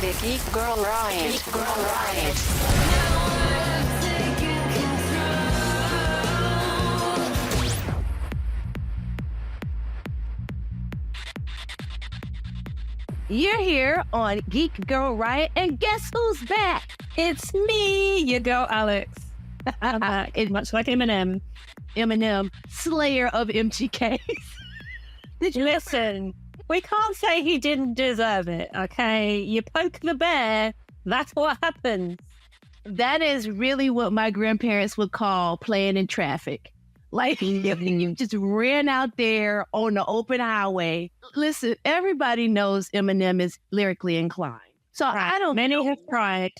the Geek Girl Riot. Geek Girl Riot. You're here on Geek Girl Riot, and guess who's back? It's me, your girl Alex. I'm back. It's much like Eminem. Eminem, slayer of MGKs. Did you listen? We can't say he didn't deserve it, okay? You poke the bear, that's what happens. That is really what my grandparents would call playing in traffic. Like, you just ran out there on the open highway. Listen, everybody knows Eminem is lyrically inclined. So right. I don't Many know. have tried.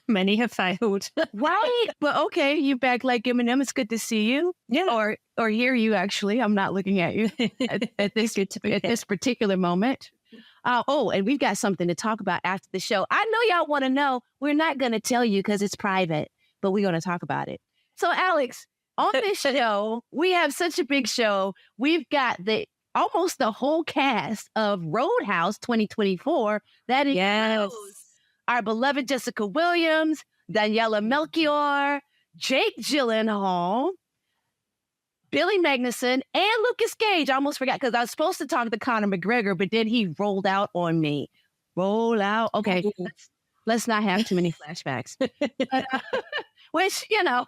Many have failed. Right? But okay, you back like Eminem. It's good to see you. Yeah. Or hear you, actually. I'm not looking at you at this particular moment. And we've got something to talk about after the show. I know y'all want to know. We're not going to tell you because it's private, but we're going to talk about it. So, Alex, on this show, we have such a big show. We've got almost the whole cast of Roadhouse 2024. That includes our beloved Jessica Williams, Daniela Melchior, Jake Gyllenhaal, Billy Magnuson, and Lucas Gage. I almost forgot because I was supposed to talk to Conor McGregor, but then he rolled out on me. Roll out. Okay, let's not have too many flashbacks. But, which, I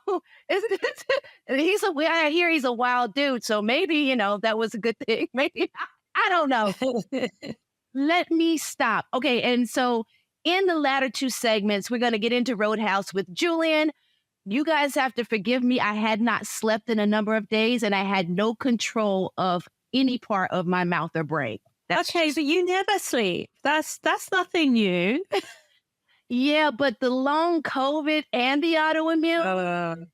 hear he's a wild dude, so maybe, that was a good thing. Maybe, I don't know. Let me stop. Okay, and so in the latter two segments, we're going to get into Roadhouse with Julian. You guys have to forgive me. I had not slept in a number of days, and I had no control of any part of my mouth or brain. But you never sleep. That's nothing new. Yeah, but the long COVID and the autoimmune,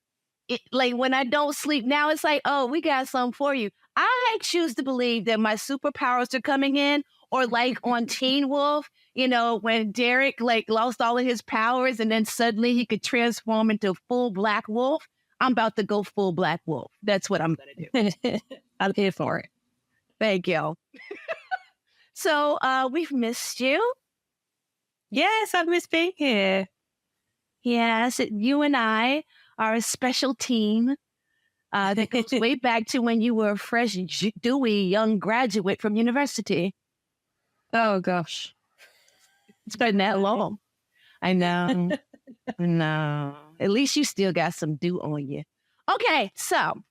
like when I don't sleep now, it's like, oh, we got something for you. I choose to believe that my superpowers are coming in, or like on Teen Wolf, when Derek lost all of his powers and then suddenly he could transform into full black wolf. I'm about to go full black wolf. That's what I'm going to do. I'm here for it. Thank you. So we've missed you. Yes, I've missed being here. Yes, you and I are a special team that goes way back to when you were a fresh, dewy young graduate from university. Oh, gosh. It's been that long. I know. No. At least you still got some dew on you. Okay, so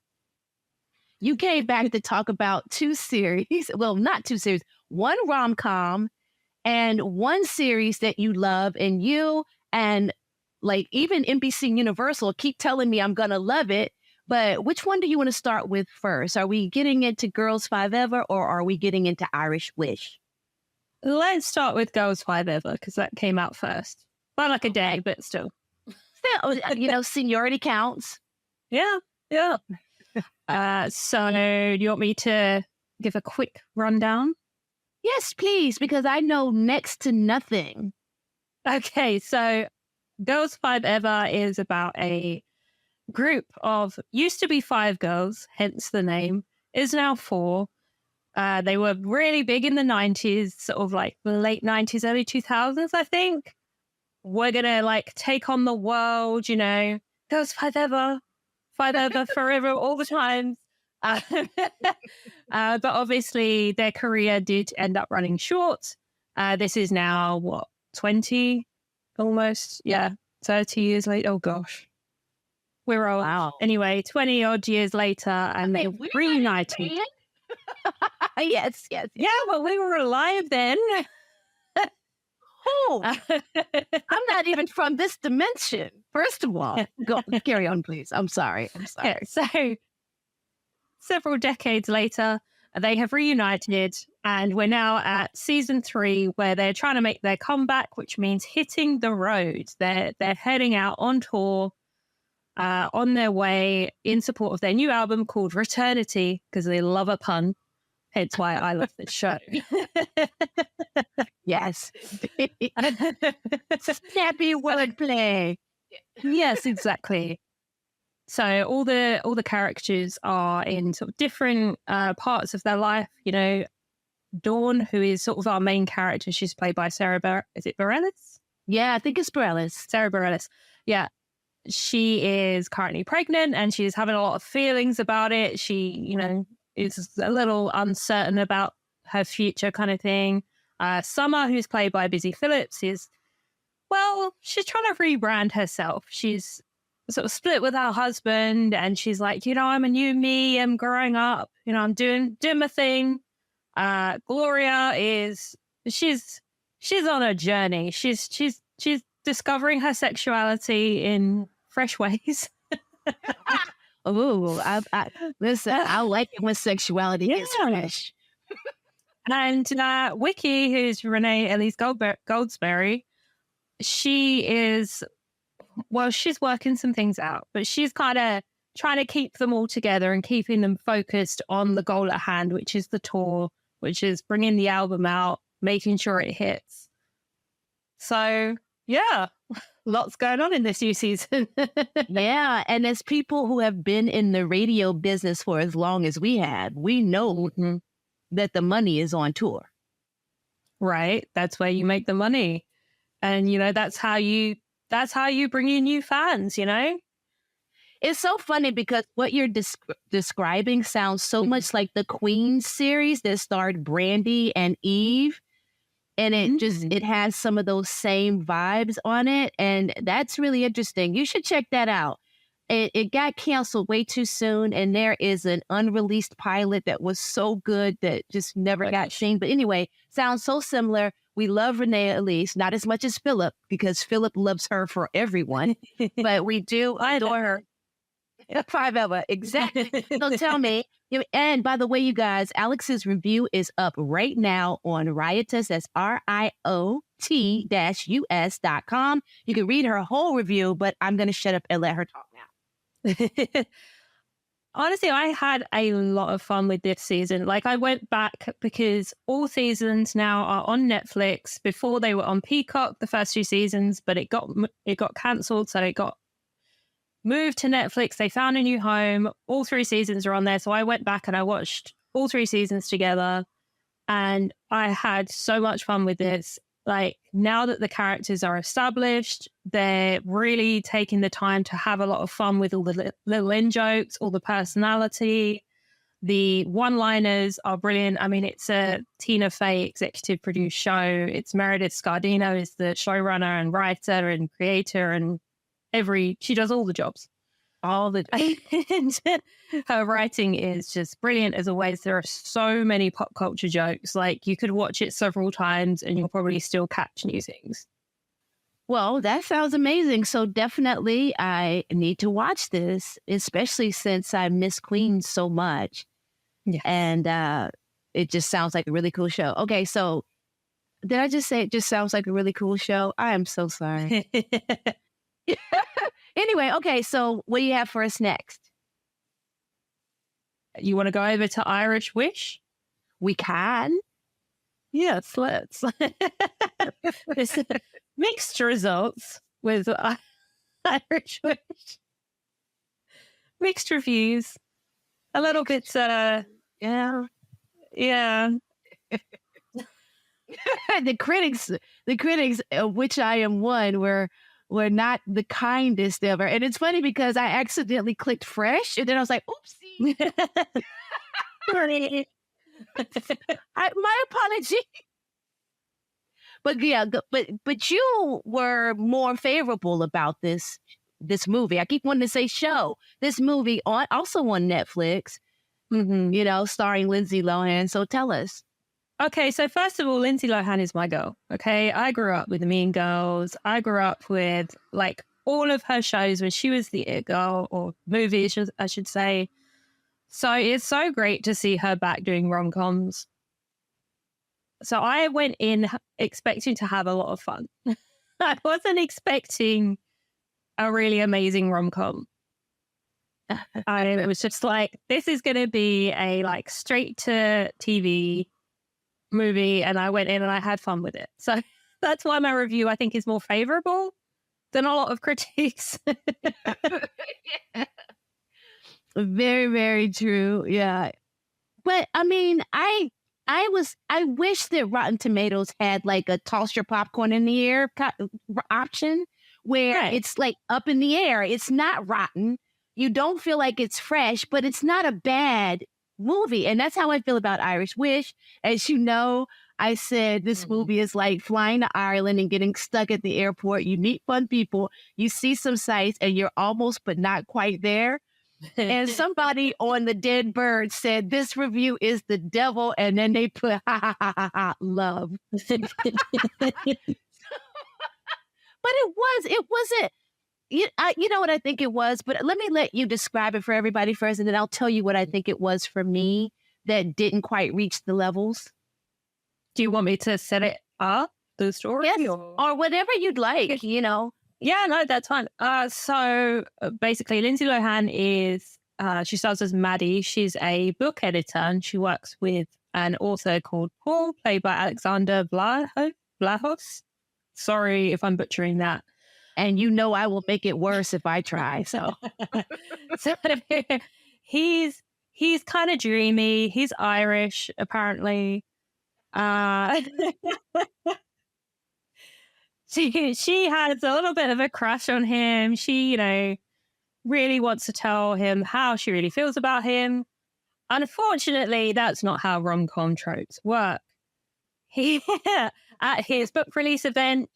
you came back to talk about two series. Well, not two series. One rom-com and one series that you love, and you and even NBC Universal keep telling me I'm going to love it. But which one do you want to start with first? Are we getting into Girls5eva, or are we getting into Irish Wish? Let's start with Girls5eva because that came out first. Well, like a day, but still. Seniority counts. Yeah. So do you want me to give a quick rundown? Yes, please, because I know next to nothing. Okay, so Girls5eva is about a group of, used to be 5 girls, hence the name, is now 4. They were really big in the 90s, sort of like the late 90s, early 2000s, I think. We're going to take on the world, Girls5eva, 5eva forever, all the time. But obviously their career did end up running short. This is now, 20? Almost, 30 years later. Oh, gosh. We're old. Wow. Anyway, 20-odd years later, and they reunited. Yes. Yeah, well, we were alive then. Oh, I'm not even from this dimension. First of all, go carry on, please. I'm sorry. Yeah, so several decades later, they have reunited, and we're now at season 3, where they're trying to make their comeback, which means hitting the road. They're heading out on tour, on their way in support of their new album called Returnity, because they love a pun. Hence why I love this show. Yes. Snappy wordplay. Yes, exactly. So all the characters are in sort of different parts of their life. Dawn, who is sort of our main character. She's played by is it Bareilles? Yeah, I think it's Bareilles. Sarah Bareilles. Yeah. She is currently pregnant and she's having a lot of feelings about it. She, is a little uncertain about her future kind of thing. Summer, who's played by Busy Phillips, she's trying to rebrand herself. She's sort of split with her husband and she's like, I'm a new me. I'm growing up. I'm doing my thing. Gloria she's on a journey. She's discovering her sexuality in fresh ways. Oh, listen, I like it when sexuality is fresh. And Wiki, who's Renee Elise Goldsberry, she's working some things out, but she's kind of trying to keep them all together and keeping them focused on the goal at hand, which is the tour, which is bringing the album out, making sure it hits. So, yeah, lots going on in this new season. Yeah, and as people who have been in the radio business for as long as we have, we know that the money is on tour. Right. That's where you make the money. And, that's how you bring in new fans, It's so funny because what you're describing sounds so much like the Queen series that starred Brandy and Eve. And it has some of those same vibes on it. And that's really interesting. You should check that out. It got canceled way too soon. And there is an unreleased pilot that was so good that just never got seen. But anyway, sounds so similar. We love Renee Elise, not as much as Philip, because Philip loves her for everyone. But we do adore her. 5eva, exactly. So tell me, and by the way, you guys, Alex's review is up right now on RIOTUS. That's RIOT-US.com. You can read her whole review, but I'm going to shut up and let her talk now. Honestly, I had a lot of fun with this season. Like, I went back because all seasons now are on Netflix. Before they were on Peacock, the first 2 seasons, but it got cancelled, so it got moved to Netflix. They found a new home. All 3 seasons are on there. So I went back and I watched all 3 seasons together. And I had so much fun with this. Like, now that the characters are established, they're really taking the time to have a lot of fun with all the little in-jokes, all the personality. The one-liners are brilliant. I mean, it's a Tina Fey executive produced show. It's Meredith Scardino is the showrunner and writer and creator, and she does all the jobs. And her writing is just brilliant as always. There are so many pop culture jokes. Like, you could watch it several times and you'll probably still catch new things. Well, that sounds amazing. So definitely I need to watch this, especially since I miss Queen so much. Yes. And it just sounds like a really cool show. Okay, so did I just say it just sounds like a really cool show? I am so sorry. Anyway, okay, so what do you have for us next? You want to go over to Irish Wish? We can. Yes, let's. There's mixed results with Irish Wish. Mixed reviews. A little bit, yeah. The critics, of which I am one, were not the kindest ever. And it's funny because I accidentally clicked fresh and then I was like, oopsie. My apology. But yeah, but you were more favorable about this movie. I keep wanting to say show. This movie also on Netflix, starring Lindsay Lohan. So tell us. Okay, so first of all, Lindsay Lohan is my girl. Okay, I grew up with the Mean Girls. I grew up with like all of her shows when she was the It Girl, or movies, I should say. So it's so great to see her back doing rom-coms. So I went in expecting to have a lot of fun. I wasn't expecting a really amazing rom-com. I was just like, this is going to be a like straight to TV movie, and I went in and I had fun with it. So that's why my review, I think, is more favorable than a lot of critiques. Very, very true. Yeah. But I mean, I I wish that Rotten Tomatoes had like a toss your popcorn in the air option where it's like up in the air. It's not rotten. You don't feel like it's fresh, but it's not a bad movie. And that's how I feel about Irish Wish. As you know, I said this movie is like flying to Ireland and getting stuck at the airport. You meet fun people, you see some sights, and you're almost but not quite there. And somebody on the Dead Bird said this review is the devil, and then they put ha ha ha ha ha love. But it wasn't. You know what I think it was, but let me let you describe it for everybody first, and then I'll tell you what I think it was for me that didn't quite reach the levels. Do you want me to set it up, the story? Yes, or whatever you'd like, you know. Yeah, no, that's fine. So basically, Lindsay Lohan is, she starts as Maddie. She's a book editor, and she works with an author called Paul, played by Alexander Vlahos. Sorry if I'm butchering that. And you know I will make it worse if I try. So, so he's kind of dreamy. He's Irish, apparently. She has a little bit of a crush on him. She, really wants to tell him how she really feels about him. Unfortunately, that's not how rom-com tropes work. At his book release event,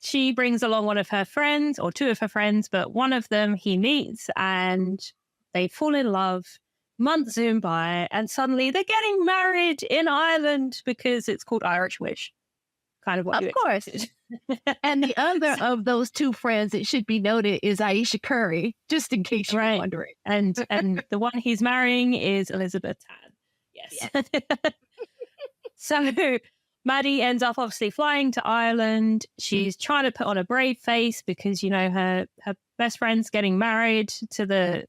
she brings along one of her friends, or two of her friends, but one of them he meets and they fall in love. Months zoom by and suddenly they're getting married in Ireland because it's called Irish Wish. Kind of what you expected. And the other of those two friends, it should be noted, is Aisha Curry, just in case you're wondering. And the one he's marrying is Elizabeth Tan. Yes. So Maddie ends up obviously flying to Ireland. She's trying to put on a brave face because, her best friend's getting married to the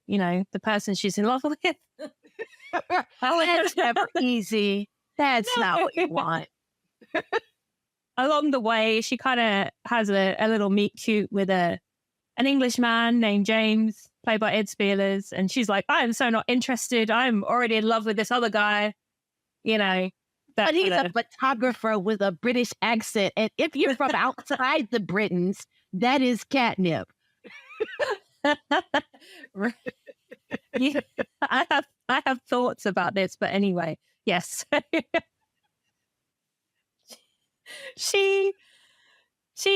person she's in love with. That's never easy. That's not what you want. Along the way, she kind of has a little meet cute with an English man named James, played by Ed Spielers. And she's like, I'm so not interested. I'm already in love with this other guy. But he's a photographer with a British accent. And if you're from outside the Britons, that is catnip. Yeah, I have thoughts about this, but anyway, yes. She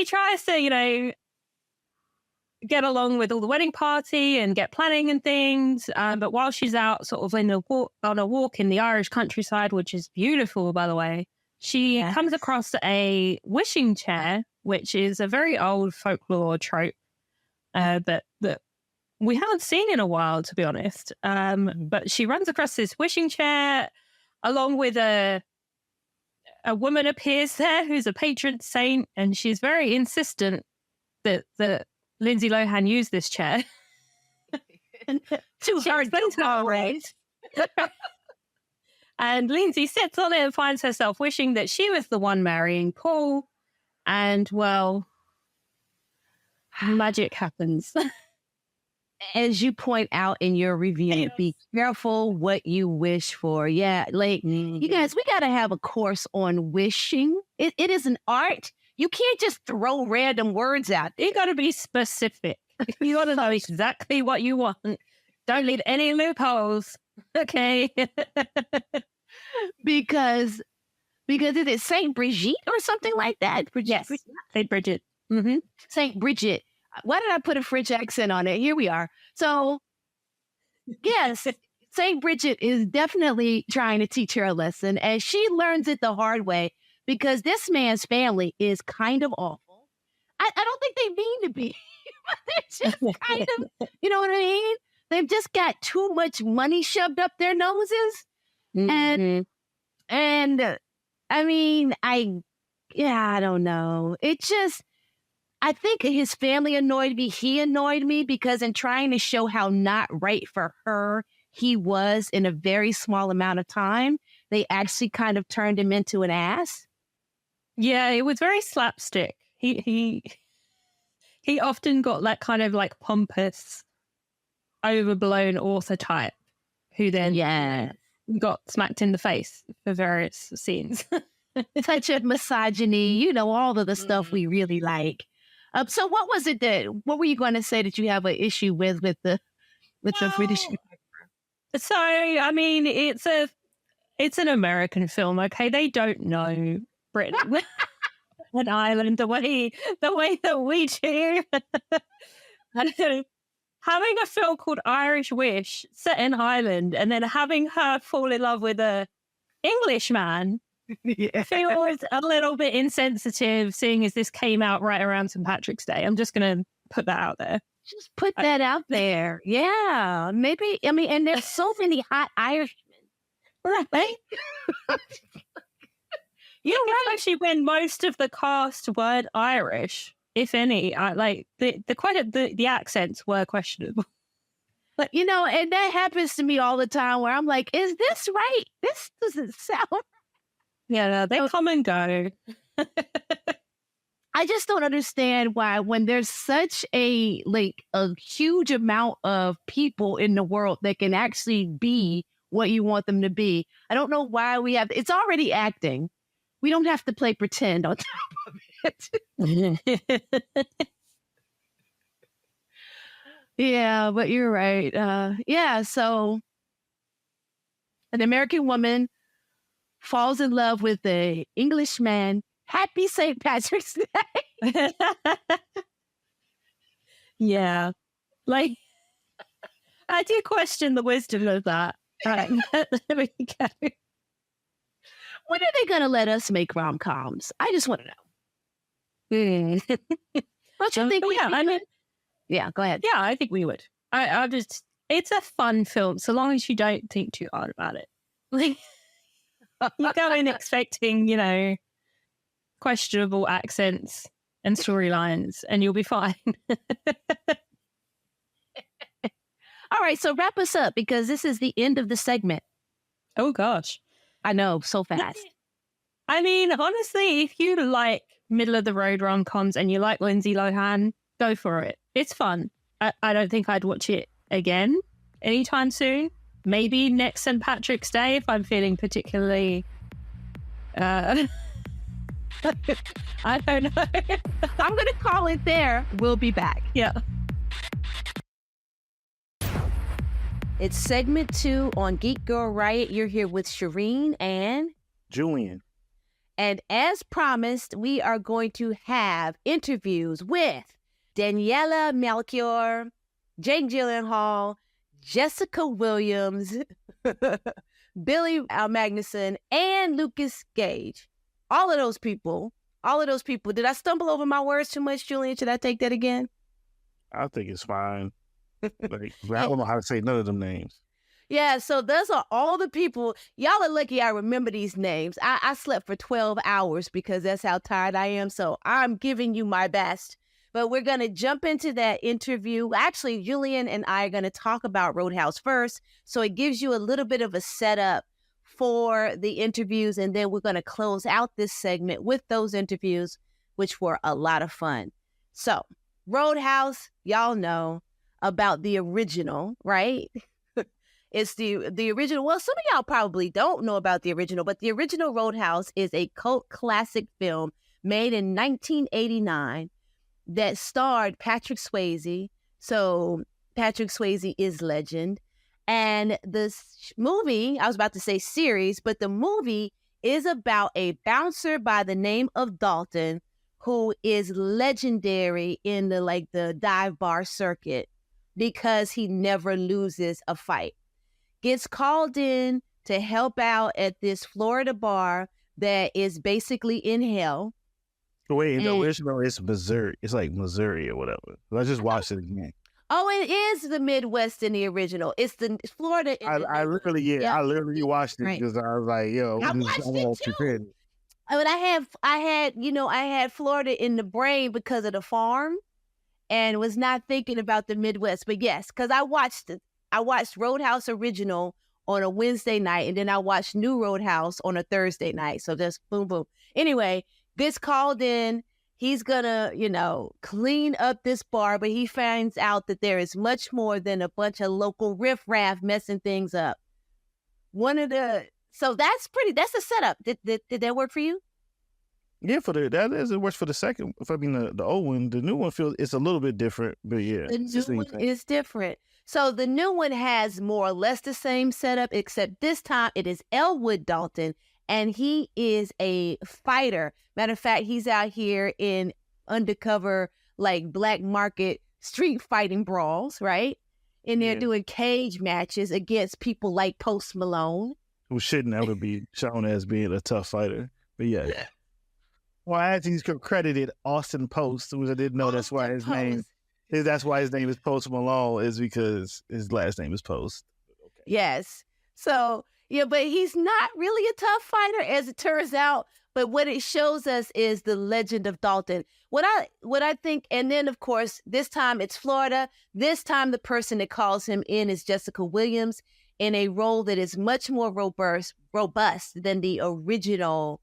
tries to, get along with all the wedding party and get planning and things. But while she's out sort of on a walk in the Irish countryside, which is beautiful, by the way, she comes across a wishing chair, which is a very old folklore trope that we haven't seen in a while, to be honest. But she runs across this wishing chair along with a woman appears there who's a patron saint, and she's very insistent that Lindsay Lohan use this chair. To her tolerate. And Lindsay sits on it and finds herself wishing that she was the one marrying Paul. And, well, magic happens. As you point out in your review, be careful what you wish for. Yeah, like, you guys, we got to have a course on wishing. It is an art. You can't just throw random words out. You got to be specific. You got to know exactly what you want. Don't leave any loopholes. Okay. Because is it Saint Brigitte or something like that? Yes, Saint Bridget. Mm-hmm. Saint Bridget. Why did I put a French accent on it? Here we are. So, yes, Saint Bridget is definitely trying to teach her a lesson, and she learns it the hard way because this man's family is kind of awful. I don't think they mean to be. They're just kind of, you know what I mean? They've just got too much money shoved up their noses. Mm-hmm. And I mean, I don't know. It just, I think his family annoyed me. He annoyed me because in trying to show how not right for her he was in a very small amount of time, they actually kind of turned him into an ass. Yeah, it was very slapstick. He often got that kind of like pompous, overblown author type who then got smacked in the face for various scenes. Touch of misogyny, all of the stuff we really like. So what was it what were you going to say that you have an issue with the British? So, I mean, it's an American film, okay? They don't know Britain and Ireland the way that we do. Having a film called Irish Wish set in Ireland and then having her fall in love with a Englishman feels a little bit insensitive, seeing as this came out right around St. Patrick's Day. I'm just going to put that out there. Just put that out there. Yeah. Maybe, and there's so many hot Irishmen. Right. Especially when most of the cast weren't Irish, if any. The accents were questionable. But, and that happens to me all the time where I'm like, is this right? This doesn't sound right. Yeah, no, they come and go. I just don't understand why when there's such a huge amount of people in the world that can actually be what you want them to be. I don't know why it's already acting. We don't have to play pretend on top of it. Yeah, but you're right. So an American woman falls in love with an Englishman. Happy St. Patrick's Day. Yeah. I do question the wisdom of that. There we go. When are they going to let us make rom-coms? I just want to know. Don't you think? Yeah, go ahead. Yeah, I think we would. It's a fun film, so long as you don't think too hard about it. You go in expecting, questionable accents and storylines, and you'll be fine. All right, so wrap us up because this is the end of the segment. Oh, gosh. I know, so fast. I mean, honestly, if you like middle-of-the-road rom-coms and you like Lindsay Lohan, go for it. It's fun. I don't think I'd watch it again anytime soon. Maybe next St. Patrick's Day if I'm feeling particularly... I don't know. I'm going to call it there. We'll be back. Yeah. It's segment 2 on Geek Girl Riot. You're here with Sherin and... Julian. And as promised, we are going to have interviews with Daniela Melchior, Jake Gyllenhaal, Jessica Williams, Billy Magnuson, and Lucas Gage. All of those people. Did I stumble over my words too much, Julian? Should I take that again? I think it's fine. I don't know how to say none of them names. Yeah, so those are all the people. Y'all are lucky I remember these names. I slept for 12 hours because that's how tired I am. So I'm giving you my best. But we're going to jump into that interview. Actually, Julian and I are going to talk about Roadhouse first. So it gives you a little bit of a setup for the interviews. And then we're going to close out this segment with those interviews, which were a lot of fun. So Roadhouse, y'all know about the original, right? It's the original. Well, some of y'all probably don't know about the original, but the original Roadhouse is a cult classic film made in 1989 that starred Patrick Swayze. So Patrick Swayze is legend. And this movie, I was about to say series, but the movie is about a bouncer by the name of Dalton who is legendary in the dive bar circuit because he never loses a fight. Gets called in to help out at this Florida bar that is basically in hell. Wait, in the original, it's Missouri. It's like Missouri or whatever. I just watched it again. Oh, it is the Midwest in the original. It's the Florida. I literally watched it because I was like, I watched it too. But I had Florida in the brain because of the farm and was not thinking about the Midwest. But yes, because I watched it. I watched Roadhouse original on a Wednesday night, and then I watched New Roadhouse on a Thursday night. So just boom, boom. Anyway, gets called in. He's gonna, clean up this bar, but he finds out that there is much more than a bunch of local riffraff messing things up. So that's the setup. Did that work for you? Yeah, it works for the second. If I mean the old one, the new one feels it's a little bit different, but yeah, The new one is different. So the new one has more or less the same setup, except this time it is Elwood Dalton, and he is a fighter. Matter of fact, he's out here in undercover, like black market street fighting brawls, right? And they're doing cage matches against people like Post Malone, who shouldn't ever be shown as being a tough fighter. But yeah. Well, as he's credited Austin Post, which I didn't know. That's why his name is Post Malone, is because his last name is Post. Okay. Yes. So yeah, but he's not really a tough fighter, as it turns out. But what it shows us is the legend of Dalton. What I think, and then of course this time it's Florida. This time the person that calls him in is Jessica Williams in a role that is much more robust than the original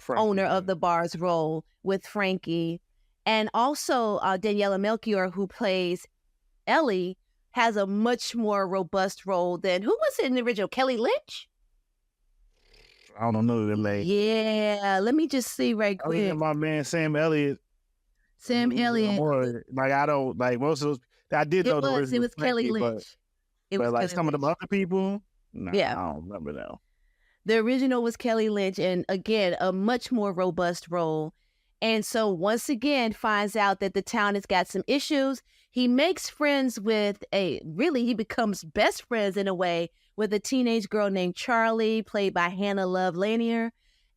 owner of the bar's role with Frankie. And also Daniela Melchior, who plays Ellie, has a much more robust role than, who was it in the original? Kelly Lynch? I don't know the name. Yeah, let me just see right quick. My man Sam Elliott. Sam Elliott. Like I don't like most of those. I did know it was Kelly Lynch. But like some of them other people, I don't remember now. The original was Kelly Lynch, and again, a much more robust role. And so once again, finds out that the town has got some issues. He makes friends with he becomes best friends in a way with a teenage girl named Charlie, played by Hannah Love Lanier.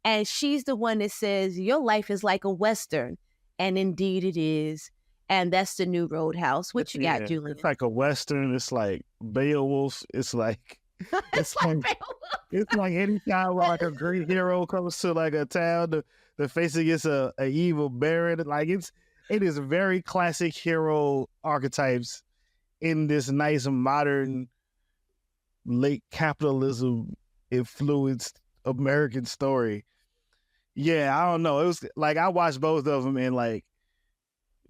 And she's the one that says, your life is like a Western. And indeed it is. And that's the new Roadhouse. What you got, Julian? It's like a Western. It's like Beowulf. It's like... It's like any time like a great hero comes to like a town to face against a evil baron. Like it is very classic hero archetypes in this nice modern late capitalism influenced American story. Yeah, I don't know. It was like I watched both of them and like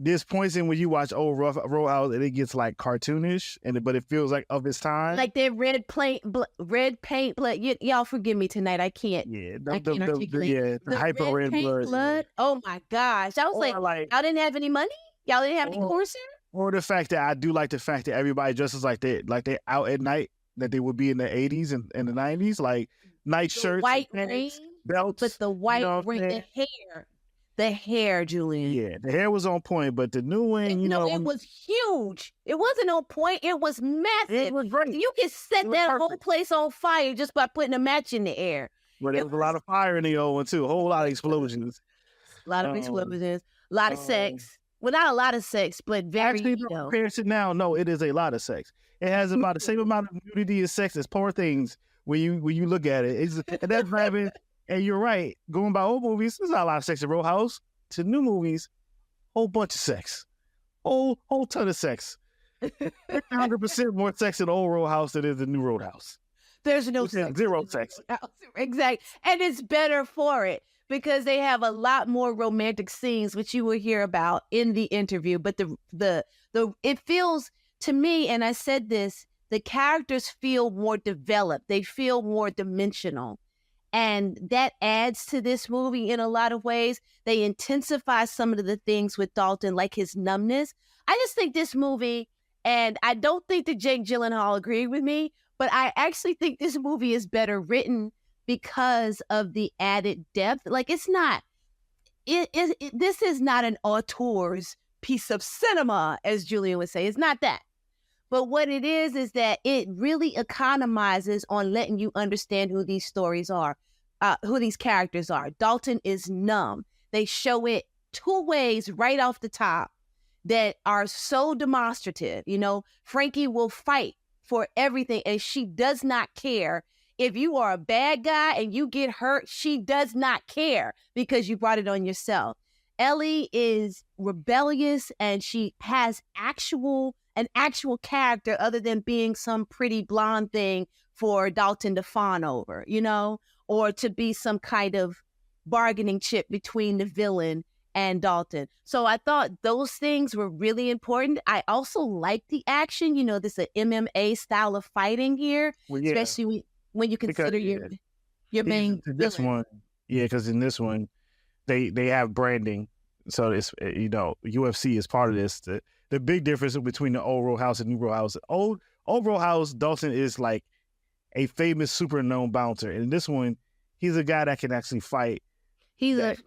there's points in when you watch old Roadhouse and it gets like cartoonish, but it feels like of its time. Like that red paint, blood. Y'all forgive me tonight. I can't. Yeah, the hyper red blood. Oh my gosh! I was like, y'all didn't have any money. Y'all didn't have any Corsair. Or the fact that I do like the fact that everybody dresses like they out at night, that they would be in the 80s and the 90s, like night shirts, white rain, belts, but the white rain, the hair, Julian. Yeah, the hair was on point, but the new one, it was huge. It wasn't on point. It was massive. It was great. You could set that whole place on fire just by putting a match in the air. But there was a lot of fire in the old one too. A whole lot of explosions. A lot of explosions. A lot of sex. Well, not a lot of sex, but very. Actually, compared to now, no, it is a lot of sex. It has about the same amount of nudity and sex as Poor Things when you look at it. And that's driving. And you're right. Going by old movies, there's not a lot of sex in Roadhouse. To new movies, whole bunch of sex, whole ton of sex. 100% more sex in old Roadhouse than is the new Roadhouse. There's no sex. Zero sex. Exactly, and it's better for it because they have a lot more romantic scenes, which you will hear about in the interview. But the it feels to me, and I said this, the characters feel more developed. They feel more dimensional. And that adds to this movie in a lot of ways. They intensify some of the things with Dalton, like his numbness. I just think this movie, and I don't think that Jake Gyllenhaal agreed with me, but I actually think this movie is better written because of the added depth. Like this is not an auteur's piece of cinema, as Julian would say. It's not that. But what it is that it really economizes on letting you understand who these stories are, who these characters are. Dalton is numb. They show it two ways right off the top that are so demonstrative. Frankie will fight for everything and she does not care. If you are a bad guy and you get hurt, she does not care because you brought it on yourself. Ellie is rebellious and she has an actual character other than being some pretty blonde thing for Dalton to fawn over, or to be some kind of bargaining chip between the villain and Dalton. So I thought those things were really important. I also like the action. This is an MMA style of fighting here, well, yeah. especially when you Because, consider your main this villain. one, because in this one, they have branding, so it's UFC is part of this. The big difference between the old Row House and new Row House. Old Row House, Dalton is like a famous, super known bouncer, and this one, he's a guy that can actually fight. That's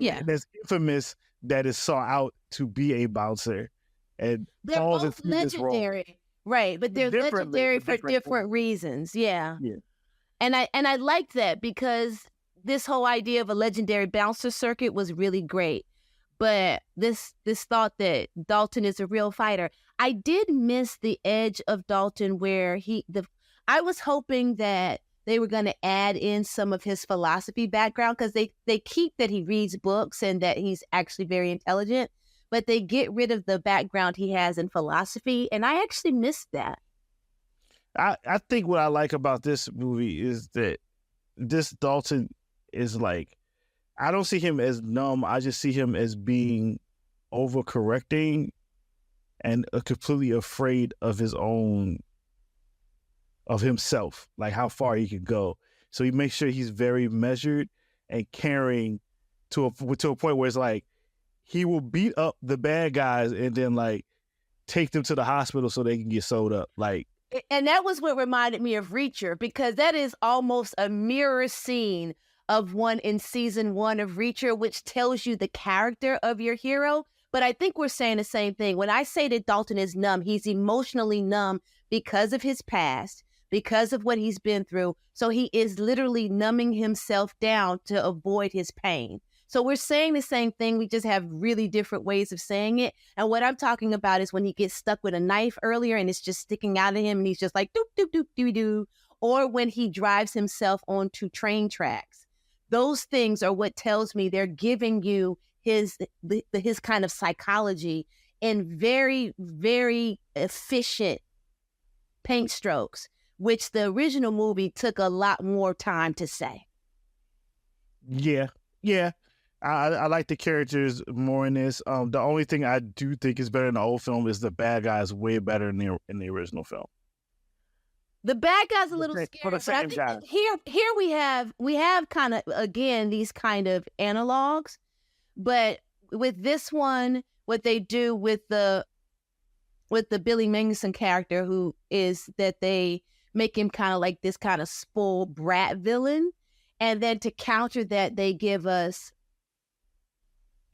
infamous, that is sought out to be a bouncer, and they're both legendary, right? But they're legendary for different reasons. Yeah. And I like that, because this whole idea of a legendary bouncer circuit was really great. But this thought that Dalton is a real fighter, I did miss the edge of Dalton where I was hoping that they were going to add in some of his philosophy background, because they keep that he reads books and that he's actually very intelligent, but they get rid of the background he has in philosophy, and I actually missed that. I think what I like about this movie is that this Dalton is like, I don't see him as numb. I just see him as being overcorrecting and completely afraid of himself, like how far he can go. So he makes sure he's very measured and caring to a point where it's like he will beat up the bad guys and then like take them to the hospital so they can get sewed up. Like, and that was what reminded me of Reacher, because that is almost a mirror scene of one in season 1 of Reacher, which tells you the character of your hero. But I think we're saying the same thing. When I say that Dalton is numb, he's emotionally numb because of his past, because of what he's been through. So he is literally numbing himself down to avoid his pain. So we're saying the same thing. We just have really different ways of saying it. And what I'm talking about is when he gets stuck with a knife earlier and it's just sticking out of him and he's just like, doop, doop, doop, doo, doo. Or when he drives himself onto train tracks. Those things are what tells me they're giving you his kind of psychology in very, very efficient paint strokes, which the original movie took a lot more time to say. Yeah. I like the characters more in this. The only thing I do think is better in the old film is the bad guys way better in the original film. The bad guy's a little scary. For the same guy. Here we have kind of, again, these kind of analogs, but with this one, what they do with the Billy Magnuson character, who is that they make him kind of like this kind of spoiled brat villain, and then to counter that, they give us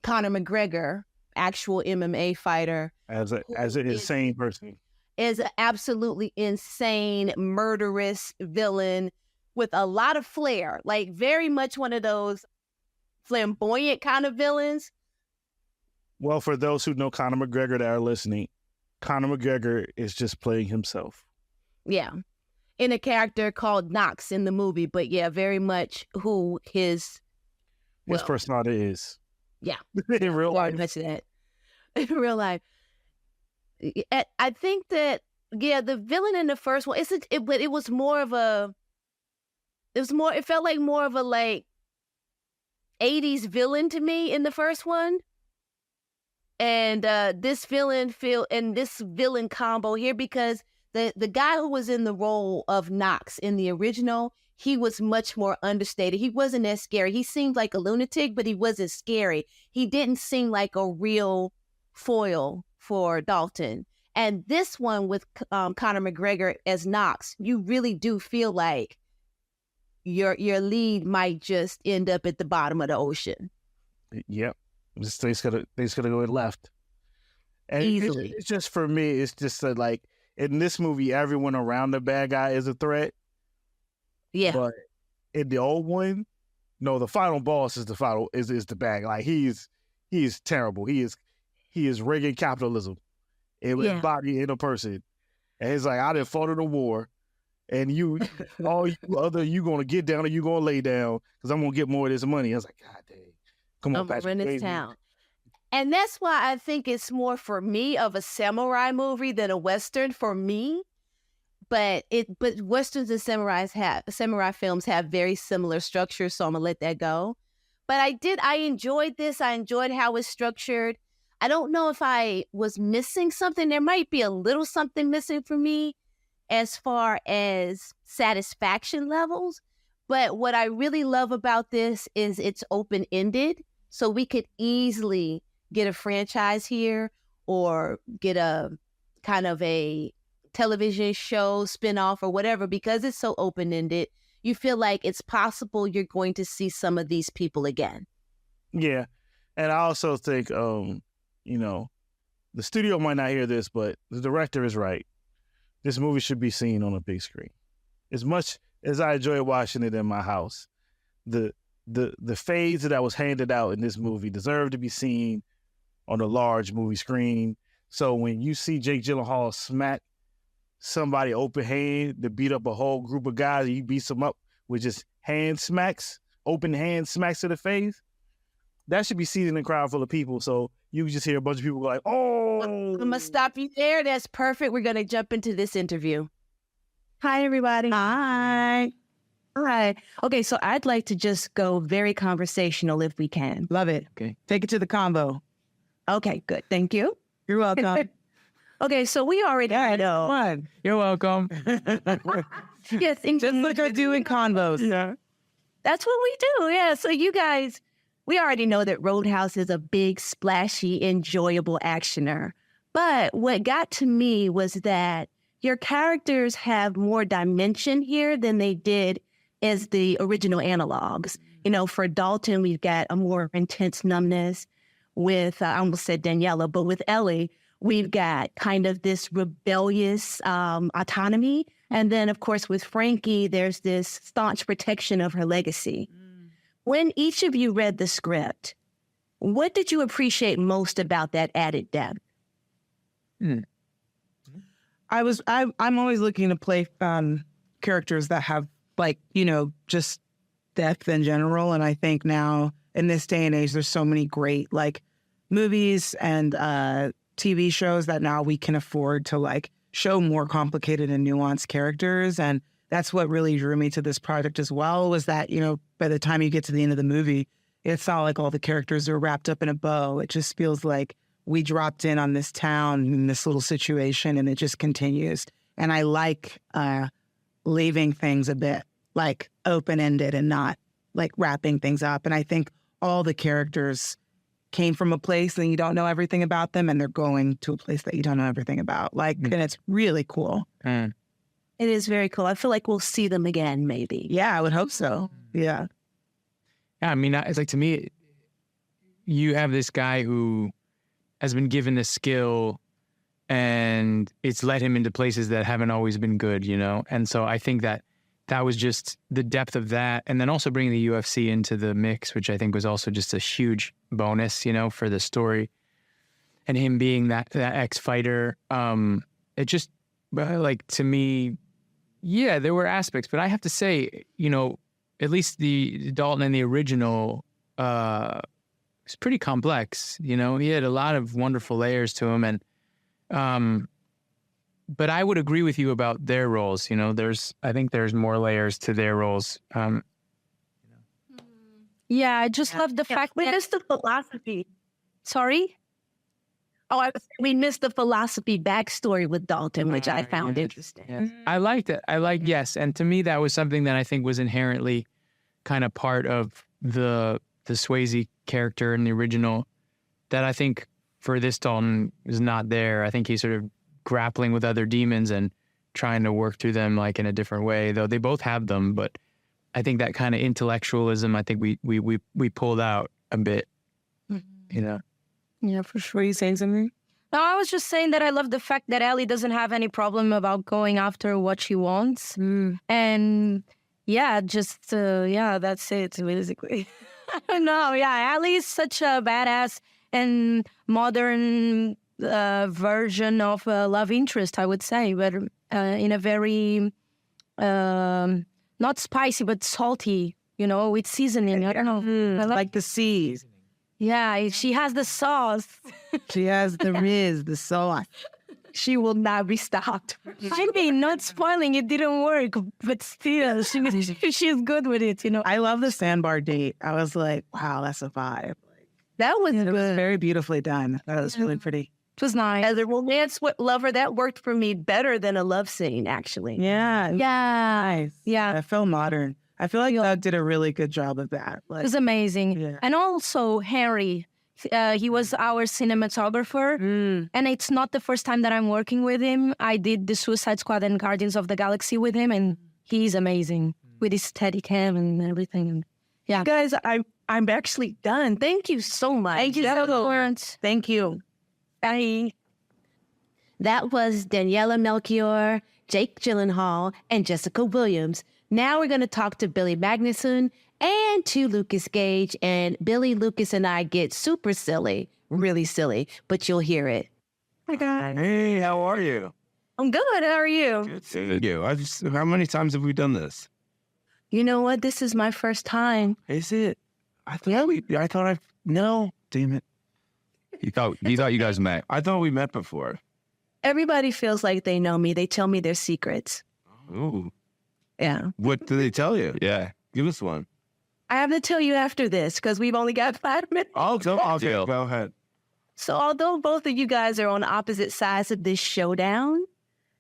Conor McGregor, actual MMA fighter, as an insane person. Is an absolutely insane, murderous villain with a lot of flair, like very much one of those flamboyant kind of villains. Well, for those who know Conor McGregor that are listening, Conor McGregor is just playing himself. Yeah. In a character called Knox in the movie, but yeah, very much who his personality is. Yeah. In real life. Much of that. In real life. I think that, yeah, the villain in the first one, it was more of a, it felt like more of a like 80s villain to me in the first one. And this villain combo here, because the guy who was in the role of Knox in the original, he was much more understated. He wasn't as scary. He seemed like a lunatic, but he wasn't scary. He didn't seem like a real foil for Dalton. And this one with Conor McGregor as Knox, you really do feel like your lead might just end up at the bottom of the ocean. Yep. They just gotta go left. And easily. It's just, for me, it's just like, in this movie, everyone around the bad guy is a threat. Yeah. But in the old one, no, the final boss is the bad guy. Like, he is terrible. He is rigging capitalism. It was body in a person. And it's like, I done fought in a war, and you gonna get down or you gonna lay down, because I'm gonna get more of this money. I was like, God dang. Come on, Patrick. Run this town. And that's why I think it's more for me of a samurai movie than a Western for me. But Westerns and samurai films have very similar structures, so I'm gonna let that go. But I enjoyed this. I enjoyed how it's structured. I don't know if I was missing something. There might be a little something missing for me as far as satisfaction levels. But what I really love about this is it's open-ended. So we could easily get a franchise here or get a kind of a television show spinoff or whatever, because it's so open-ended. You feel like it's possible you're going to see some of these people again. Yeah. And I also think, you know, the studio might not hear this, but the director is right. This movie should be seen on a big screen. As much as I enjoy watching it in my house, the fades that was handed out in this movie deserve to be seen on a large movie screen. So when you see Jake Gyllenhaal smack somebody open hand to beat up a whole group of guys, and he beats them up with just hand smacks, open hand smacks to the face, that should be seen in a crowd full of people. So you just hear a bunch of people go like, oh. I'm going to stop you there. That's perfect. We're going to jump into this interview. Hi, everybody. Hi. Hi. Okay, so I'd like to just go very conversational if we can. Love it. Okay. Take it to the combo. Okay, good. Thank you. You're welcome. Okay, so we already know. Fun. You're welcome. Yes, Just like I do in convos. Yeah. That's what we do. Yeah. So you guys, we already know that Roadhouse is a big, splashy, enjoyable actioner. But what got to me was that your characters have more dimension here than they did as the original analogs. You know, for Dalton, we've got a more intense numbness. With, I almost said Daniela, but with Ellie, we've got kind of this rebellious autonomy. And then, of course, with Frankie, there's this staunch protection of her legacy. When each of you read the script, what did you appreciate most about that added depth? I'm always looking to play characters that have, like, you know, just depth in general. And I think now in this day and age, there's so many great, like, movies and TV shows that now we can afford to, like, show more complicated and nuanced characters. And that's what really drew me to this project as well, was that, you know, by the time you get to the end of the movie, it's not like all the characters are wrapped up in a bow. It just feels like we dropped in on this town in this little situation, and it just continues. And I like leaving things a bit, like, open-ended and not, like, wrapping things up. And I think all the characters came from a place and you don't know everything about them, and they're going to a place that you don't know everything about. Like, and it's really cool. It is very cool. I feel like we'll see them again, maybe. Yeah, I would hope so. Yeah. Yeah, I mean, it's like, to me, you have this guy who has been given this skill and it's led him into places that haven't always been good, you know? And so I think that was just the depth of that. And then also bringing the UFC into the mix, which I think was also just a huge bonus, you know, for the story. And him being that ex-fighter, it just, like, to me, yeah, there were aspects, but I have to say, you know, at least the Dalton in the original was pretty complex. You know, he had a lot of wonderful layers to him, and but I would agree with you about their roles. You know, I think there's more layers to their roles. Yeah, I just love the fact We that missed the philosophy. sorry. Oh, we missed the philosophy backstory with Dalton, which I found Yeah. interesting. Yeah. I liked it. Yes, and to me that was something that I think was inherently kind of part of the Swayze character in the original that I think for this Dalton is not there. I think he's sort of grappling with other demons and trying to work through them, like, in a different way, though they both have them. But I think that kind of intellectualism, I think we pulled out a bit, you know. Yeah, for sure. Were you saying something? No, I was just saying that I love the fact that Ellie doesn't have any problem about going after what she wants. And yeah, just, that's it, basically. I don't know. Yeah, Ellie is such a badass and modern version of a love interest, I would say, but in a very, not spicy, but salty, you know, with seasoning. I don't know. I Like the seas. Yeah, she has the sauce. She has the Riz, the sauce. She will not be stopped. I mean, not spoiling, it didn't work, but still, she's good with it, you know. I love the sandbar date. I was like, wow, that's a vibe. That was It was good. very beautifully done. That was really pretty. It was nice. As a romance lover, that worked for me better than a love scene, actually. Yeah. Yeah. Nice. Yeah. I felt modern. I feel like Doug did a really good job of that. It was amazing. Yeah. And also Harry, he was our cinematographer. And it's not the first time that I'm working with him. I did the Suicide Squad and Guardians of the Galaxy with him, and he's amazing with his Steadicam and everything. Yeah. Guys, I'm actually done. Thank you so much. Thank you so much. Thank you. Bye. That was Daniela Melchior, Jake Gyllenhaal, and Jessica Williams. Now we're going to talk to Billy Magnuson and to Lucas Gage. And Billy, Lucas, and I get super silly, really silly, but you'll hear it. Hi, guys. Hey, how are you? I'm good. How are you? Good. Thank you. How many times have we done this? You know what? This is my first time. Is it? No. Damn it. You thought you guys met? I thought we met before. Everybody feels like they know me. They tell me their secrets. Ooh. Yeah. What do they tell you? Yeah. Give us one. I have to tell you after this because we've only got 5 minutes. Okay, go ahead. So although both of you guys are on opposite sides of this showdown,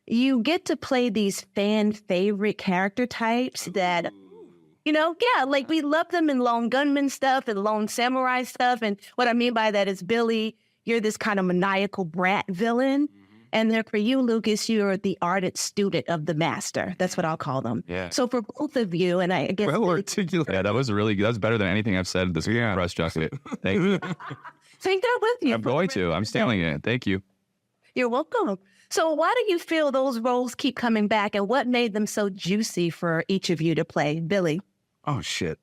you get to play these fan favorite character types that, like we love them in Lone Gunman stuff and Lone Samurai stuff. And what I mean by that is, Billy, you're this kind of maniacal brat villain. And then for you, Lucas, you're the ardent student of the master. That's what I'll call them. Yeah. So for both of you, and I guess... Well articulated. Yeah, that was better than anything I've said this press justice. Thank you. Take that with you. I'm going to. I'm stealing it. Thank you. You're welcome. So why do you feel those roles keep coming back, and what made them so juicy for each of you to play? Billy? Oh, shit.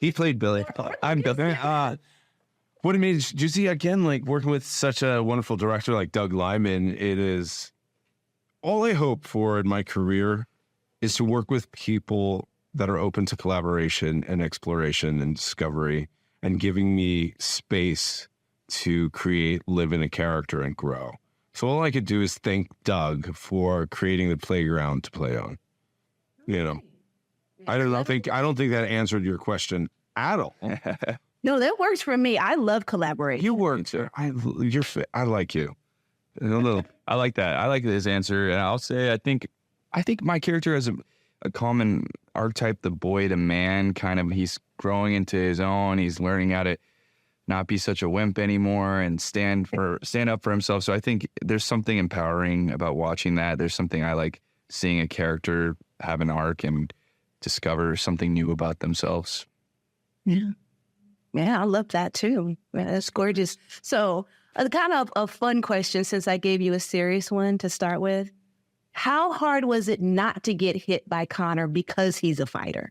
He played Billy. I'm Billy. What it means, juicy, again, like working with such a wonderful director like Doug Liman, it is all I hope for in my career is to work with people that are open to collaboration and exploration and discovery and giving me space to create, live in a character and grow. So all I could do is thank Doug for creating the playground to play on. I don't think that answered your question at all. No, that works for me. I love collaboration. You worked. You're fit. I like you. I like that. I like this answer. And I'll say, I think my character has a common archetype, the boy to man kind of. He's growing into his own. He's learning how to not be such a wimp anymore and stand up for himself. So I think there's something empowering about watching that. There's something I like seeing a character have an arc and discover something new about themselves. Yeah. Yeah, I love that too. Yeah, that's gorgeous. So kind of a fun question, since I gave you a serious one to start with. How hard was it not to get hit by Connor because he's a fighter?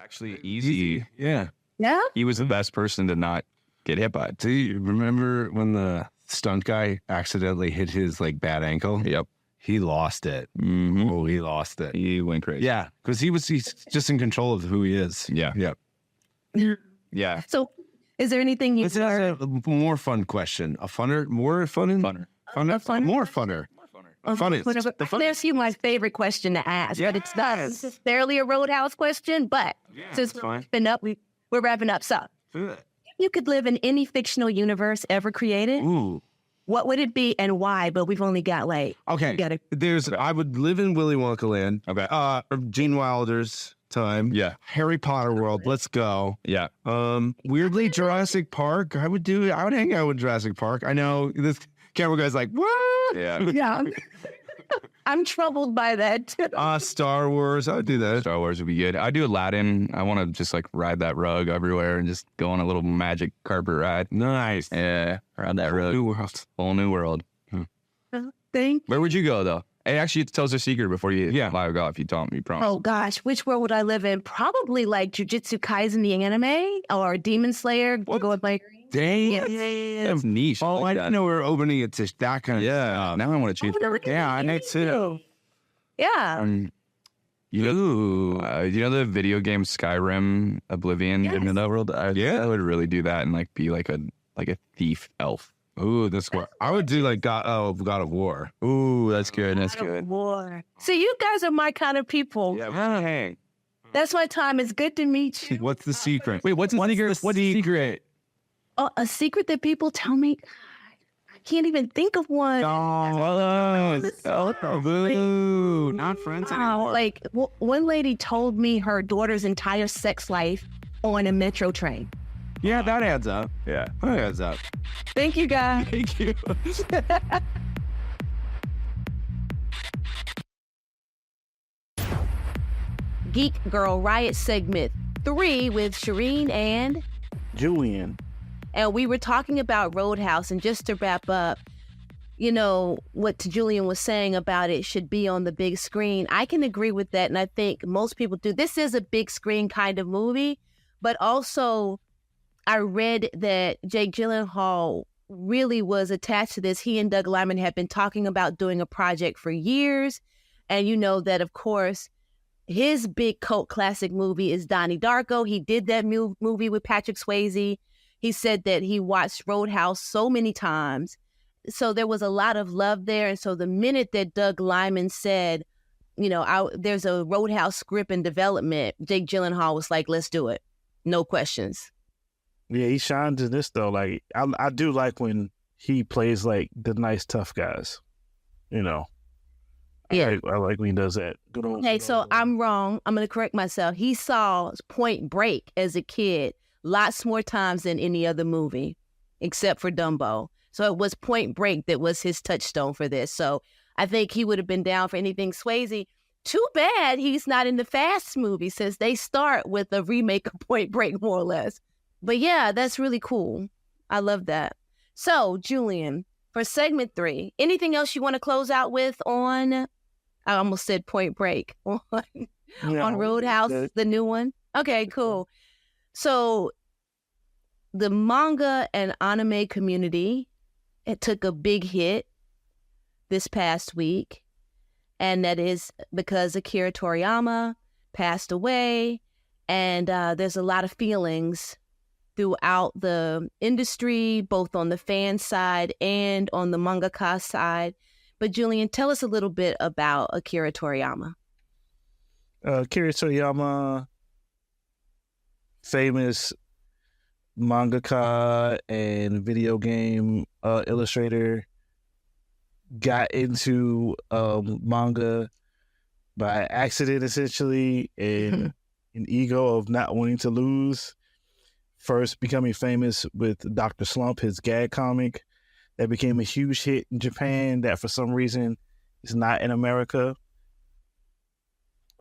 Actually, easy. Yeah. Yeah? He was the best person to not get hit by. Do you remember when the stunt guy accidentally hit his bad ankle? Yep. He lost it. Mm-hmm. Oh, he lost it. He went crazy. Yeah, because he's just in control of who he is. Yeah. Yep. Yeah. So is there anything you... Let's ask a more fun question. More funner? More funner. There's my favorite question to ask, but it's not necessarily a Roadhouse question, but since we're wrapping up. So if you could live in any fictional universe ever created, Ooh. what would it be and why? But we've only got Okay. I would live in Willy Wonka land. Okay. Gene Wilder's time. Yeah. Harry Potter world. Let's go. Yeah. Weirdly, Jurassic Park. I would hang out with Jurassic Park. I know this camera guy's like, what? Yeah. Yeah. I'm troubled by that too. Star Wars. I would do that. Star Wars would be good. I do Aladdin. I want to just ride that rug everywhere and just go on a little magic carpet ride. Nice. Yeah. Around that rug. Whole new world. Where would you go though? Hey, actually, it tells a secret before you live off. You tell me, promise. Oh gosh, which world would I live in? Probably Jujutsu Kaisen, the anime, or Demon Slayer. Go with my... Dang. Yeah. That's niche. Oh, I didn't know we were opening it to that kind of stuff. Now I want to change. Yeah, I need to. Yeah. You know the video game Skyrim, Oblivion, in that world? I would really do that and be like a thief elf. Ooh, that's what I would do. God of War. Ooh, that's good. That's God good. of War. So you guys are my kind of people. Yeah. Hey. That's my time. It's good to meet you. What's the secret? Wait, what's the secret? What's the secret? Oh, a secret that people tell me. I can't even think of one. Boo. Not friends anymore. Like one lady told me her daughter's entire sex life on a metro train. Yeah, that adds up. Yeah, that adds up. Thank you, guys. Thank you. Geek Girl Riot segment 3 with Sherin and Julian. we were talking about Roadhouse, and just to wrap up, you know, what Julian was saying about it should be on the big screen. I can agree with that, and I think most people do. This is a big screen kind of movie, but also I read that Jake Gyllenhaal really was attached to this. He and Doug Liman have been talking about doing a project for years, and you know that, of course, his big cult classic movie is Donnie Darko. He did that movie with Patrick Swayze. He said that he watched Roadhouse so many times. So there was a lot of love there. And so the minute that Doug Liman said, you know, there's a Roadhouse script in development, Jake Gyllenhaal was like, let's do it. No questions. Yeah, he shines in this, though. Like, I do like when he plays, like, the nice, tough guys, you know. Yeah. I like when he does that. Okay, so I'm wrong. I'm going to correct myself. He saw Point Break as a kid lots more times than any other movie, except for Dumbo. So it was Point Break that was his touchstone for this. So I think he would have been down for anything Swayze. Too bad he's not in the Fast movie, since they start with a remake of Point Break, more or less. But yeah, that's really cool. I love that. So, Julian, for segment 3, anything else you want to close out with on, I almost said Point Break, on Roadhouse, the new one? Okay, cool. So the manga and anime community, it took a big hit this past week, and that is because Akira Toriyama passed away, and there's a lot of feelings throughout the industry, both on the fan side and on the mangaka side. But Julian, tell us a little bit about Akira Toriyama. Akira Toriyama, famous mangaka and video game illustrator, got into manga by accident, essentially, and an ego of not wanting to lose. First becoming famous with Dr. Slump, his gag comic that became a huge hit in Japan that for some reason is not in America.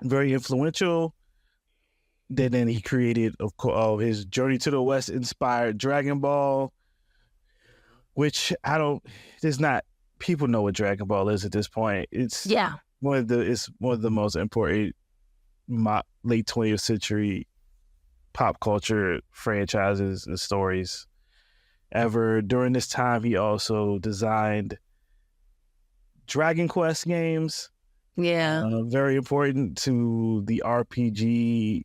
Very influential. Then he created, of course, his Journey to the West inspired Dragon Ball, which people know what Dragon Ball is at this point. It's one of the most important late 20th century pop culture franchises and stories ever. During this time, he also designed Dragon Quest games. Yeah. Very important to the RPG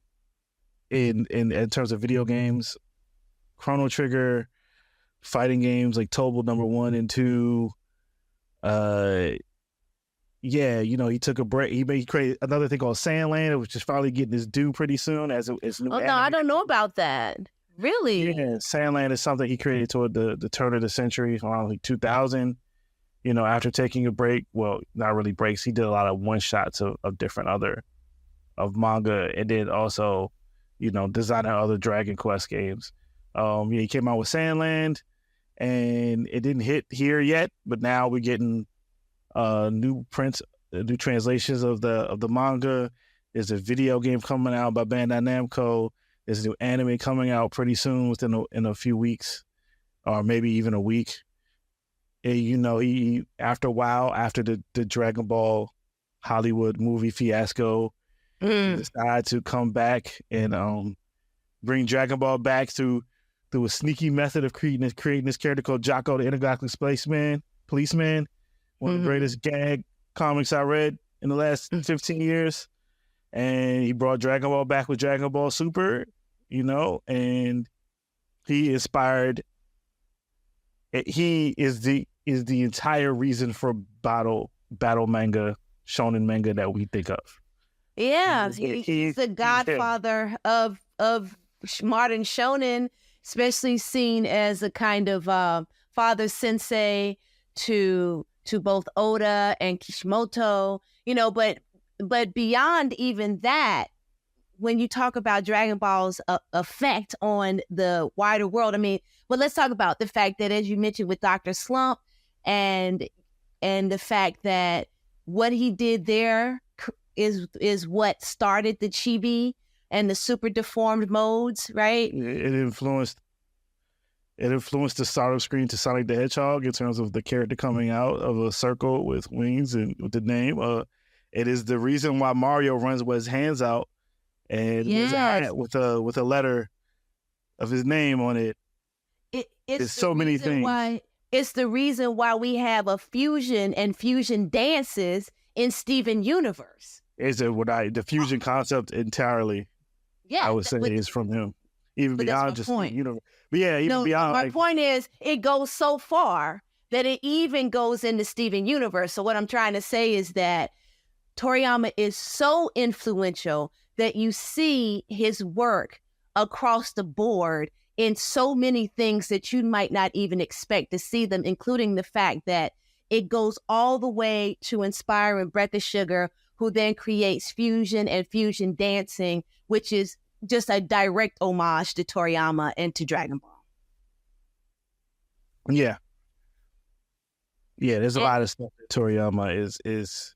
in terms of video games. Chrono Trigger, fighting games like Tobal number 1 and 2. He took a break. He created another thing called Sandland, which is finally getting its due pretty soon as it's new. Oh, no, I don't know about that. Really? Yeah, Sandland is something he created toward the turn of the century, around like 2000. You know, after taking a break, well, not really breaks. He did a lot of one-shots of different of manga, and then also, you know, designing other Dragon Quest games. He came out with Sandland, and it didn't hit here yet, but now we're getting new prints, new translations of the manga. There's a video game coming out by Bandai Namco. There's a new anime coming out pretty soon, in a few weeks, or maybe even a week. And, you know, he after a while, after the Dragon Ball Hollywood movie fiasco, he decided to come back and bring Dragon Ball back through a sneaky method of creating this character called Jocko the Intergalactic Policeman. One of the greatest gag comics I read in the last 15 years. And he brought Dragon Ball back with Dragon Ball Super, you know, and he inspired. He is the entire reason for battle manga, shonen manga that we think of. Yeah, he's the godfather of modern shonen, especially seen as a kind of Father Sensei to both Oda and Kishimoto, but beyond even that, when you talk about Dragon Ball's effect on the wider world, but let's talk about the fact that, as you mentioned with Dr. Slump, and the fact that what he did there is what started the chibi and the super deformed modes, right? It influenced the startup screen to Sonic the Hedgehog in terms of the character coming out of a circle with wings and with the name. It is the reason why Mario runs with his hands out and his hat with a letter of his name on it. It's so many things. It's the reason why we have a fusion and fusion dances in Steven Universe. The fusion concept entirely? Yeah, I would say is from him, even beyond just universe. But yeah, even beyond. My point is, it goes so far that it even goes into Steven Universe. So what I'm trying to say is that Toriyama is so influential that you see his work across the board in so many things that you might not even expect to see them, including the fact that it goes all the way to inspiring Breath of Sugar, who then creates fusion and fusion dancing, which is just a direct homage to Toriyama and to Dragon Ball. Yeah. Yeah, there's a lot of stuff that Toriyama is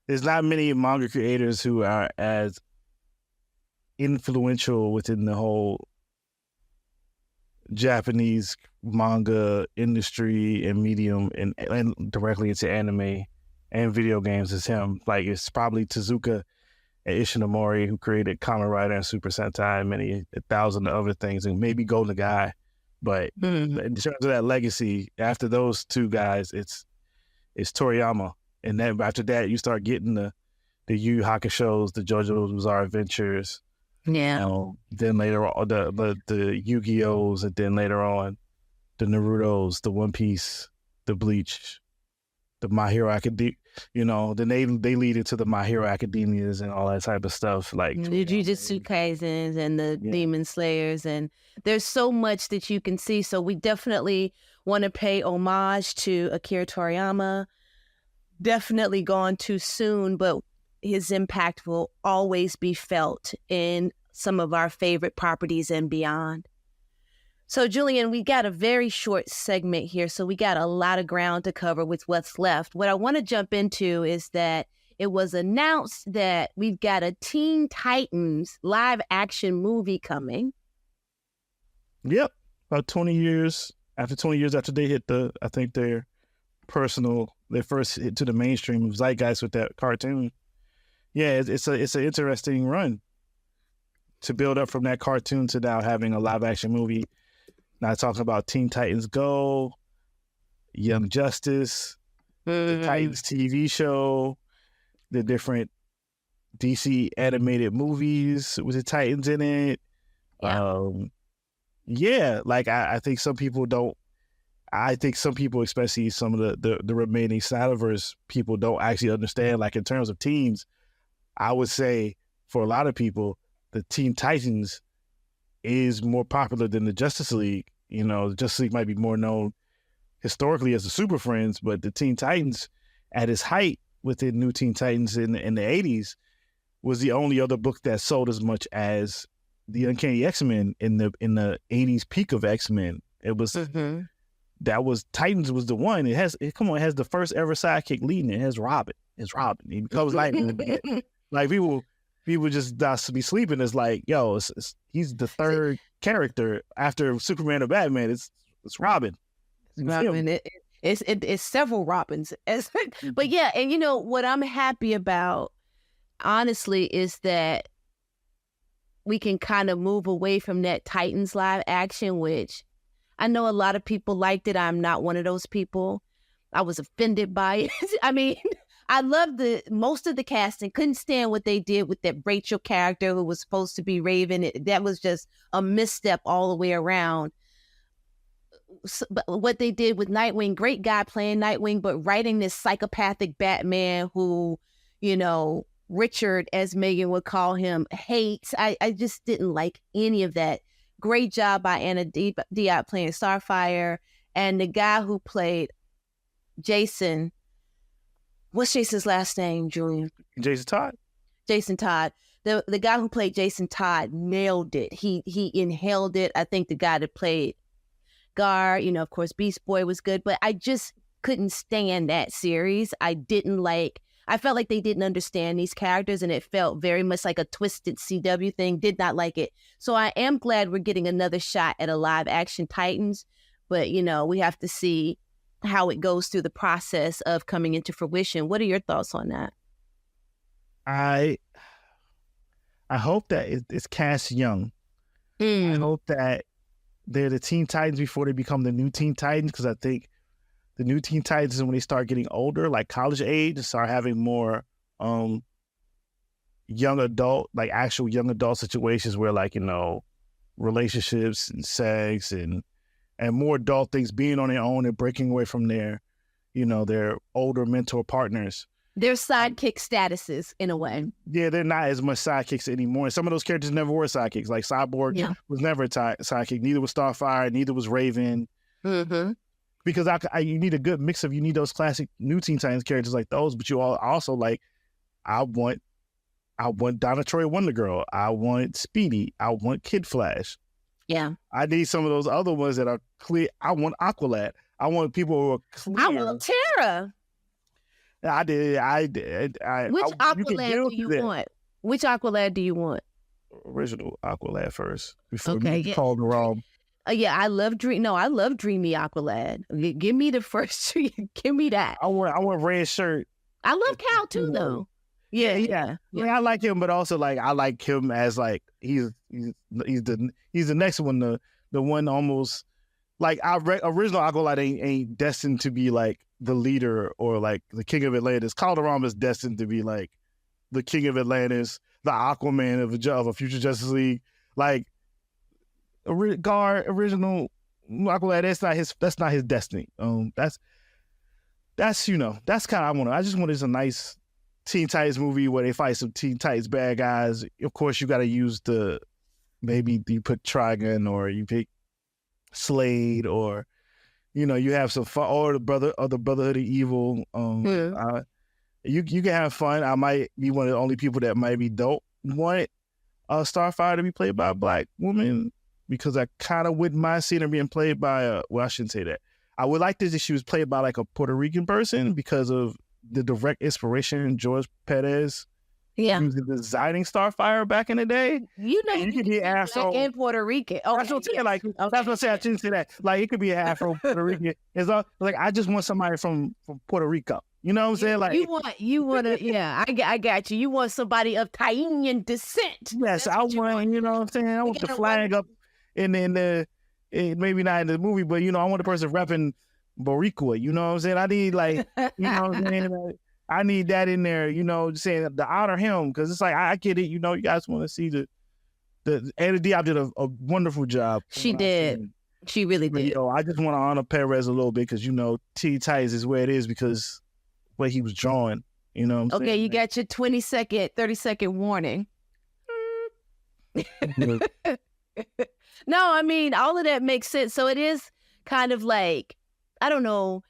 there's not many manga creators who are as influential within the whole Japanese manga industry and medium and directly into anime and video games as him. Like, it's probably Tezuka and Ishinomori, who created Kamen Rider and Super Sentai and many 1,000 other things, and maybe Golden Guy. But in terms of that legacy, after those two guys, it's Toriyama. And then after that, you start getting the Yu Yu Hakusho's, the JoJo's Bizarre Adventures. Yeah. Then later on, the Yu-Gi-Ohs, and then later on, the Naruto's, the One Piece, the Bleach, the My Hero Academia. Then they lead into the My Hero Academias and all that type of stuff. Like the Jujutsu Kaisens and the Demon Slayers. And there's so much that you can see. So we definitely want to pay homage to Akira Toriyama. Definitely gone too soon, but his impact will always be felt in some of our favorite properties and beyond. So, Julian, we got a very short segment here, so we got a lot of ground to cover with what's left. What I want to jump into is that it was announced that we've got a Teen Titans live action movie coming. Yep. About 20 years after they hit their first hit to the mainstream of zeitgeist with that cartoon. Yeah, it's an interesting run to build up from that cartoon to now having a live action movie. Now talking about Teen Titans Go, Young Justice, the Titans TV show, the different DC animated movies with the Titans in it. I think some people, especially some of the remaining Snyderverse people, don't actually understand, like, in terms of teams. I would say for a lot of people, the Teen Titans is more popular than the Justice League. The Justice League might be more known historically as the Super Friends, but the Teen Titans at its height within New Teen Titans in the 80s was the only other book that sold as much as the Uncanny X-Men in the 80s peak of X-Men. It was Titans was the one. It has the first ever sidekick leading it. It has Robin. It's Robin. He becomes Lightning in the bed. Like, people just be sleeping. It's like, yo, he's the third character after Superman or Batman. It's Robin. Robin. It's several Robins. But yeah, and what I'm happy about, honestly, is that we can kind of move away from that Titans live action, which I know a lot of people liked it. I'm not one of those people. I was offended by it. I loved most of the casting. Couldn't stand what they did with that Rachel character who was supposed to be Raven. That was just a misstep all the way around. But what they did with Nightwing, great guy playing Nightwing, but writing this psychopathic Batman who, Richard, as Megan would call him, hates. I just didn't like any of that. Great job by Anna Diop playing Starfire, And the guy who played Jason, what's Jason's last name, Julian? Jason Todd. Jason Todd. The guy who played Jason Todd nailed it. He inhaled it. I think the guy that played Gar, of course, Beast Boy was good, but I just couldn't stand that series. I felt like they didn't understand these characters, and it felt very much like a twisted CW thing. Did not like it. So I am glad we're getting another shot at a live action Titans, but we have to see how it goes through the process of coming into fruition. What are your thoughts on that? I hope that it's cast young. I hope that they're the Teen Titans before they become the new Teen Titans, because I think the new Teen Titans is when they start getting older, like college age, and start having more young adult, like actual young adult situations where, like, relationships and sex and more adult things, being on their own and breaking away from their older mentor partners. They're sidekick statuses in a way. Yeah, they're not as much sidekicks anymore. And some of those characters never were sidekicks. Like Cyborg was never a sidekick. Neither was Starfire. Neither was Raven. Mm-hmm. Because you need a good mix of, you need those classic new Teen Titans characters like those, but you also like, I want Donna Troy Wonder Girl. I want Speedy. I want Kid Flash. Yeah. I need some of those other ones that are clear. I want Aqualad. I want people who are clear. I want Tara. I did. Which Aqualad do you want? Which Aqualad do you want? Original Aqualad first before Okay, you called the wrong. Yeah, I love Dreamy Aqualad. Give me the first two. Give me that. I want red shirt. I love Cal too, though. Yeah. I like him, but also like I like him as like he's the next one, the one almost like our original Aqualad ain't destined to be like the leader or like the king of Atlantis. Calderon is destined to be like the king of Atlantis, the Aquaman of a future Justice League. Like original Aqualad, that's not his destiny. That's kind of I want. I just want a nice Teen Titans movie where they fight some Teen Titans bad guys. Of course, you got to use maybe you put Trigon or you pick Slade or you have some fun, or the Brotherhood of Evil. You can have fun. I might be one of the only people that maybe don't want Starfire to be played by a black woman, because I kind of wouldn't mind seeing her being played by I shouldn't say that. I would like this if she was played by like a Puerto Rican person because of the direct inspiration George Perez. Yeah. He was designing Starfire back in the day. You could be Afro and Puerto Rican. Oh, that's what I'm saying. Like that's what I'm saying. I shouldn't say that. Like it could be Afro Puerto Rican. It's like I just want somebody from Puerto Rico. You know what I'm saying? Like you want to. Yeah, I got you. You want somebody of Taíno descent. Yes, I want. You know what I'm saying? I want the flag up in the maybe not in the movie, but I want the person repping Boricua. You know what I'm saying? I need like what I'm saying. Like, I need that in there, saying to honor him, because it's like I get it. You guys want to see the Anna Diop did a wonderful job. She did. She really did. I just want to honor Perez a little bit because Teen Titans is where it is because where he was drawing. You know what I'm saying? Okay, you got your 20-second, 30-second warning. No, I mean all of that makes sense. So it is kind of like, I don't know,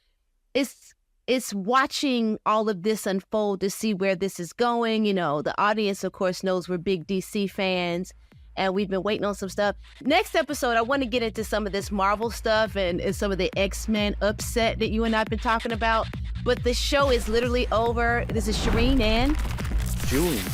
it's watching all of this unfold to see where this is going. The audience, of course, knows we're big DC fans, and we've been waiting on some stuff. Next episode, I want to get into some of this Marvel stuff and some of the X-Men upset that you and I have been talking about. But the show is literally over. This is Sherin and Julian.